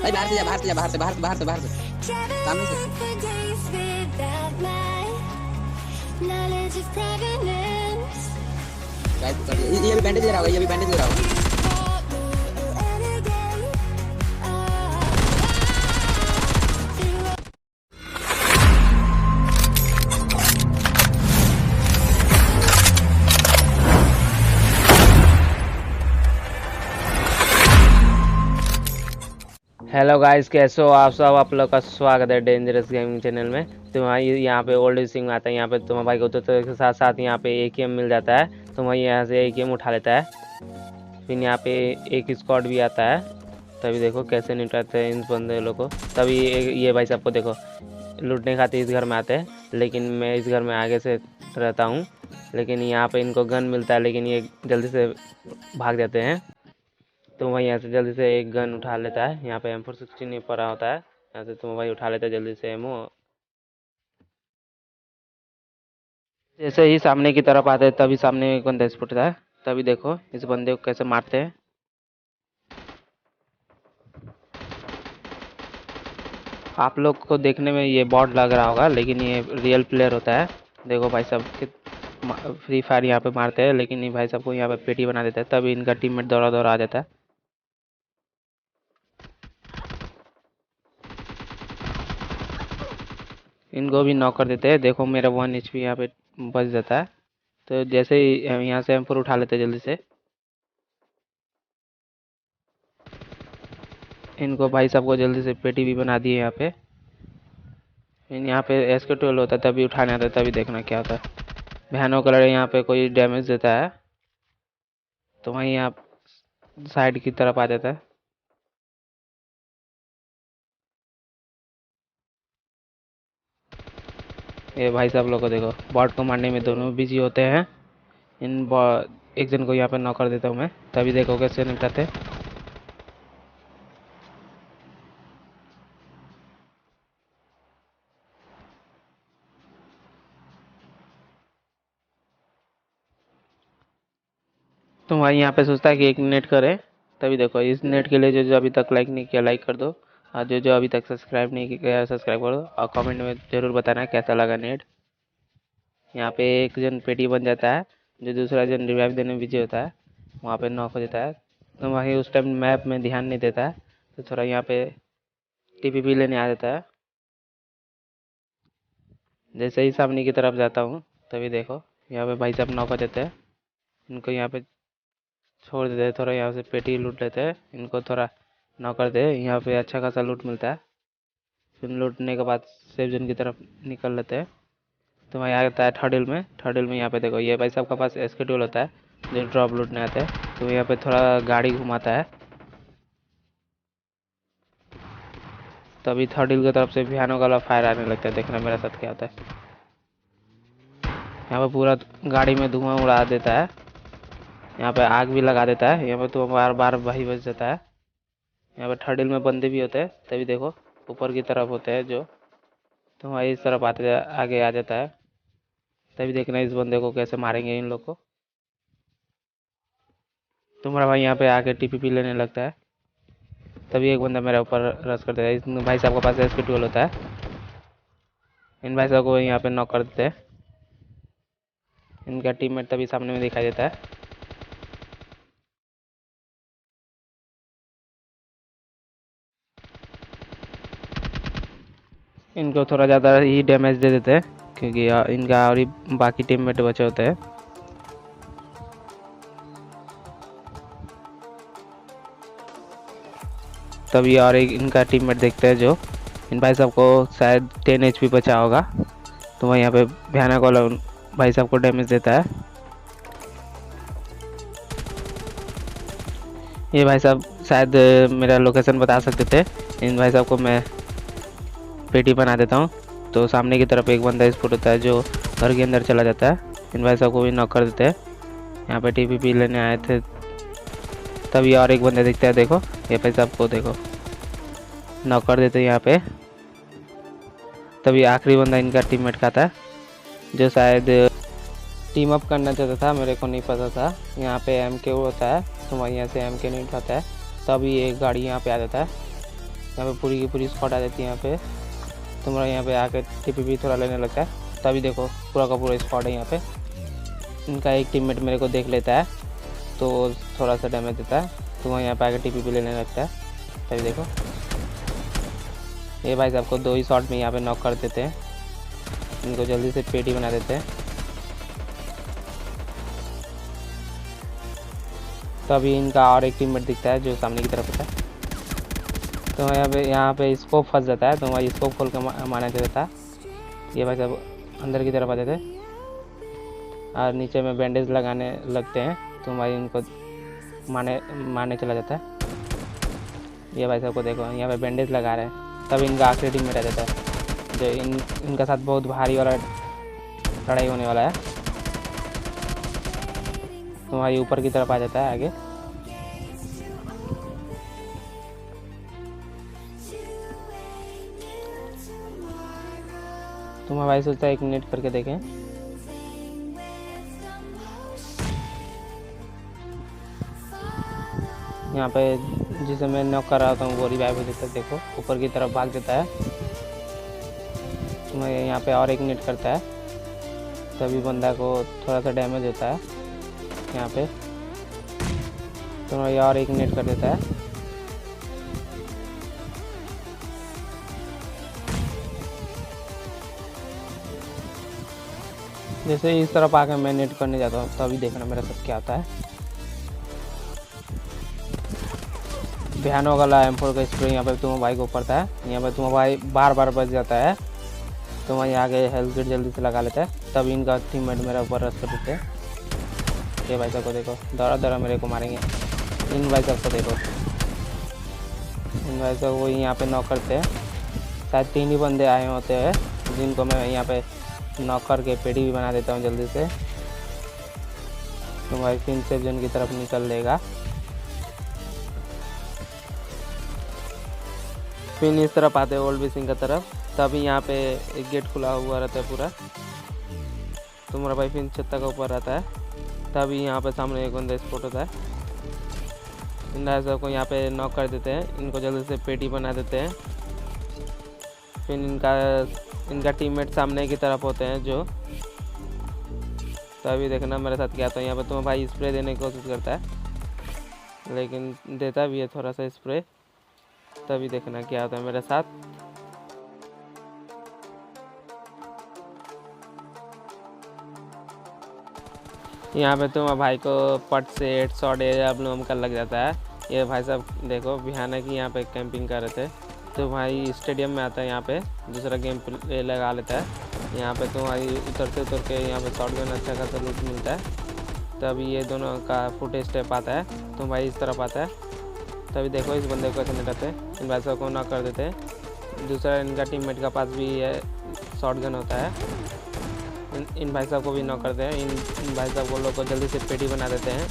भाई बाहर से जा, बाहर से जा, बाहर से, बाहर से, बाहर से, बाहर से, सामने से। ये अभी बैंडेज ले रहा होगा, ये अभी बैंडेज ले रहा होगा। हेलो गाइस, कैसे हो आप सब। आप लोग का स्वागत है डेंजरस गेमिंग चैनल में। तो वहाँ यहाँ पे ओल्ड सिंह आता है। यहाँ पे तुम्हारे भाई को तो के साथ साथ यहाँ पे AKM मिल जाता है। तो वही यहाँ से AKM उठा लेता है। फिर यहाँ पे एक स्क्वाड भी आता है। तभी देखो कैसे निपटाते हैं इन बंदे लोग को। तभी ये भाई सबको देखो लूटने खाते इस घर में आते हैं। लेकिन मैं इस घर में आगे से रहता हूँ। लेकिन यहाँ पे इनको गन मिलता है, लेकिन ये जल्दी से भाग जाते हैं। तो वही यहाँ से जल्दी से एक गन उठा लेता है। यहाँ पे M416 नहीं पड़ा होता है। यहाँ से तुम वही उठा लेता है जल्दी से एमओ। जैसे ही सामने की तरफ आते हैं तभी सामने एक बंदा फुटता है। तभी देखो इस बंदे को कैसे मारते हैं। आप लोग को देखने में ये बॉट लग रहा होगा, लेकिन ये रियल प्लेयर होता है। देखो भाई साहब फ्री फायर यहाँ पे मारते हैं, लेकिन ये भाई साहब को यहाँ पे पेटी बना देता है। तभी इनका टीममेट दौड़ा दौड़ा आ जाता है। इनको भी नॉक कर देते हैं। देखो मेरा 1 HP यहाँ पे बच जाता है। तो जैसे ही हम यहाँ से M4 उठा लेते हैं जल्दी से। इनको भाई साहब को जल्दी से पेटी भी बना दिए यहाँ पे। यहाँ पे SK12 होता है, तभी उठाने आता है। तभी देखना क्या होता है। भयानक कलर यहाँ पे कोई डैमेज देता है, तो वहीं आप साइड की तरफ आ जाता है। ये भाई साहब लोग को देखो बॉट को मारने में दोनों बिजी होते हैं। एक जन को यहाँ पे नॉक कर देता हूँ मैं। तभी देखो कैसे निपटाते। तो भाई यहाँ पे सोचता है कि एक नेट करे। तभी देखो इस नेट के लिए जो जो अभी तक लाइक नहीं किया लाइक कर दो, और जो जो अभी तक सब्सक्राइब नहीं किया सब्सक्राइब कर दो, और कमेंट में ज़रूर बताना कैसा लगा नेट। यहाँ पे एक जन पेटी बन जाता है, जो दूसरा जन रिवाइव देने में बिजी होता है वहाँ पे नॉक हो जाता है। तो वहीं उस टाइम मैप में ध्यान नहीं देता है, तो थोड़ा यहाँ पे TPP लेने आ जाता है। जैसे ही सामने की तरफ जाता हूँ तभी देखो यहाँ पे भाई साहब नॉक हो जाते हैं। इनको यहाँ पे छोड़ देते हैं, थोड़ा यहाँ से पेटी लूट लेते हैं। इनको थोड़ा नॉक कर दे। यहाँ पे अच्छा खासा लूट मिलता है। फिर लूटने के बाद सेफ जोन की तरफ निकल लेते हैं। तो वहीं आ जाता है थर्ड हिल में यहाँ पे देखो ये भाई साहब का पास SK12 होता है, जो ड्रॉप लूटने आते हैं। तो यहाँ पे थोड़ा गाड़ी घुमाता है। तभी थर्ड हिल की तरफ से भयानक वाला फायर आने लगता है। देखना मेरा साथ क्या होता है। यहाँ पे पूरा गाड़ी में धुआं उड़ा देता है। यहाँ पे आग भी लगा देता है। यहाँ पे तो बार बार वही बच जाता है। यहाँ पे थर्ड हिल में बंदे भी होते हैं। तभी देखो ऊपर की तरफ होते हैं जो, तो वही इस तरफ आगे आ जाता है। तभी देखना इस बंदे को कैसे मारेंगे इन लोग को। तुम्हारा भाई यहाँ पे आके TPP लेने लगता है। तभी एक बंदा मेरे ऊपर रश कर देता है। इस भाई साहब के पास SK12 होता है। इन भाई साहब को यहाँ पे नॉक कर देते हैं। इनका टीममेट तभी सामने में दिखाई देता है। इनको थोड़ा ज़्यादा ही डैमेज दे देते हैं, क्योंकि इनका और ही बाकी टीममेट बचे होते हैं। तभी और एक इनका टीममेट देखते हैं, जो इन भाई साहब को शायद 10 HP बचा होगा। तो वह यहाँ पे भयानक वाला भाई साहब को डैमेज देता है। ये भाई साहब शायद मेरा लोकेशन बता सकते थे। इन भाई साहब को मैं पेटी बना देता हूँ। तो सामने की तरफ एक बंदा स्पॉट होता है, जो घर के अंदर चला जाता है। इन भाई साहब को भी नॉक कर देते हैं। यहाँ पे TPP लेने आए थे। तभी और एक बंदा दिखता है। देखो ये भाई साहब को देखो नॉक कर देते हैं यहाँ पे। तभी आखिरी बंदा इनका टीममेट का था, जो शायद टीम अप करना चाहता था, मेरे को नहीं पता था। यहाँ पे MK होता है, तो वहीं यहाँ से MK नहीं उठाता है। तभी एक गाड़ी यहाँ पे आ जाता है। यहाँ पे पूरी की पूरी स्क्वाड आ जाती है। यहाँ पे तुम्हारा यहाँ पे आके टीपीपी थोड़ा लेने लगता है, तभी देखो पूरा का पूरा स्क्वाड है यहाँ पे। इनका एक टीममेट मेरे को देख लेता है तो थोड़ा सा डैमेज देता है, तो वहाँ यहाँ पे आके टीपीपी लेने लगता है, तभी देखो ये भाई साहब को 2 ही शॉट में यहाँ पे नॉक कर देते हैं। इनको जल्दी से पेटी बना देते हैं। तभी इनका और एक टीममेट दिखता है जो सामने की तरफ होता है, तो यहाँ पे स्कोप फंस जाता है, तो वहाँ स्कोप खोल के मारना देता है। ये भाई साहब अंदर की तरफ आ जाते हैं और नीचे में बैंडेज लगाने लगते हैं, तो भाई इनको मारने चला जाता है। ये भाई साहब को देखो यहाँ पे बैंडेज लगा रहे हैं, तब इनका आखिरी टीम में रह जाता है जो इनका साथ बहुत भारी वाला लड़ाई होने वाला है। तो भाई ऊपर की तरफ आ जाता है आगे। तो मैं भाई सोचता है 1 मिनट करके देखें। यहाँ पे जिसे मैं नॉक कर रहा था वो रिवाइव हो जाता है, देखो ऊपर की तरफ भाग जाता है। तो मैं यहाँ पे और 1 मिनट करता है, तभी बंदा को थोड़ा सा डैमेज होता है यहाँ पे, तो मैं और 1 मिनट कर देता है। जैसे इस तरफ आकर मैं नेट करने जाता हूँ, तभी देखना मेरा साथ क्या होता है। भयानक वाला M4 का स्प्रे यहाँ पे तुम्हारे भाई को पड़ता है। यहाँ पे तुम्हारा भाई बार बच जाता है, तो वहीं आगे हेल्थ किट जल्दी से लगा लेता है, तब इनका टीममेट मेरा ऊपर रश कर देते हैं। ये भाई साहब को देखो दौड़ा मेरे को मारेंगे। इन भाई साहब को देखो, इन भाई साहब वो यहाँ पे नॉक करते हैं। शायद 3 ही बंदे आए होते हैं, जिनको मैं यहाँ पे नॉक करके पेटी भी बना देता हूँ जल्दी से। तो भाई फिर सेफ जोन की तरफ निकल लेगा। फिर इस तरफ आते हैं ओल्ड बिसिंग की तरफ, तभी यहाँ पे एक गेट खुला हुआ रहता है पूरा। तुम्हारा भाई फिर छत्ता का ऊपर रहता है, तभी यहाँ पे सामने एक बंदा स्पॉट होता है। इन भाई साहब को यहाँ पे नॉक कर देते हैं, इनको जल्दी से पेटी बना देते हैं। फिर इनका टीममेट सामने की तरफ होते हैं जो, तभी देखना मेरे साथ क्या आता है। यहाँ पे तुम्हारा भाई स्प्रे देने की कोशिश करता है, लेकिन देता भी है थोड़ा सा स्प्रे, तभी देखना क्या होता है मेरे साथ। यहाँ पे तुम्हारे भाई को पट से हेडशॉट एब्लोम का लग जाता है। ये भाई साहब देखो भयानक ही यहाँ पे कैंपिंग कर रहे थे, तो भाई स्टेडियम में आता है, यहाँ पे दूसरा गेम प्ले लगा लेता है। यहाँ पे तुम्हारी उतर के यहाँ पे शॉटगन अच्छा खासा लूट मिलता है। तभी ये दोनों का फुट स्टेप आता है, तो भाई इस तरफ आता है, तभी देखो इस बंदे को कैसे निकलते हैं। इन भाई साहब को नॉक कर देते हैं। दूसरा इनका टीममेट का पास भी है शॉटगन होता है, इन भाई साहब को भी नॉक करते हैं। इन भाई साहब को लोग को जल्दी से पेटी बना देते हैं।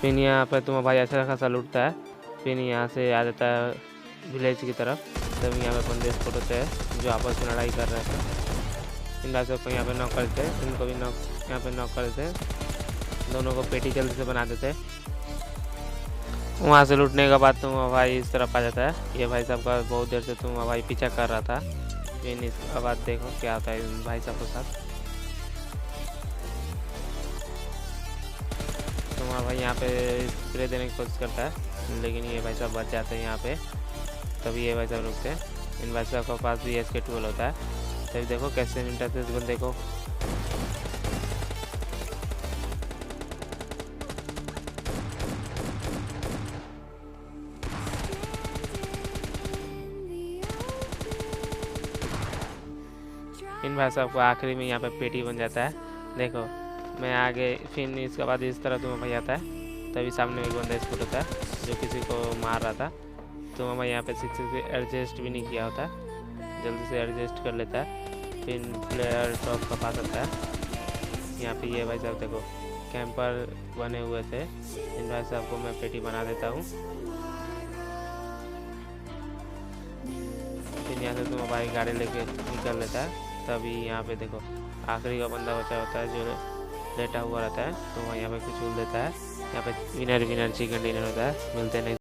फिर यहाँ पर तुम्हारा भाई अच्छा खासा लूटता है। फिर यहाँ से आ जाता है विलेज की तरफ, तभी यहाँ पे बंदे स्पॉट होते हैं जो आपस में लड़ाई कर रहे थे। इन भाई साहब को यहाँ पे नॉक करते हैं, इनको भी यहाँ पे नॉक करते हैं। दोनों को पेटी जल्दी से बना देते हैं। वहाँ से लूटने के बाद तुम्हारा भाई इस तरफ आ जाता है। ये भाई साहब का बहुत देर से तुम्हारा भाई पीछा कर रहा था। फिर इसके बाद देखो क्या होता है इन भाई साहब के साथ। तुम्हारा भाई यहाँ पे स्प्रे देने की कोशिश करता है, लेकिन ये भाई साहब बच जाते हैं यहाँ पे, तभी ये भाई साहब रुकते हैं। इन भाई साहब के पास भी SK-12 होता है, तभी देखो कैसे मिनट से इस बंदे को इन भाई साहब को आखिरी में यहाँ पे पेटी बन जाता है। देखो मैं आगे, फिर इसके बाद इस तरह तुम्हें भाई आता है, तभी सामने एक बंदा स्पॉट होता है जो किसी को मार रहा था। तो मैं यहाँ पे 6 से एडजस्ट भी नहीं किया होता, जल्दी से एडजस्ट कर लेता है। फिर प्लेयर टॉप का पास आता है। यहाँ पे ये भाई साहब देखो कैंपर बने हुए थे, इन भाई साहब को मैं पेटी बना देता हूँ। फिर यहाँ से तुम्हारा भाई गाड़ी लेके निकल लेता है, तभी यहाँ पे देखो आखिरी का बंदा बचा होता है जो लेटा हुआ रहता है, तो वहाँ यहाँ पे कुछ बोल देता है। यहाँ पे विनर चिकन डिनर होता है। मिलते नहीं।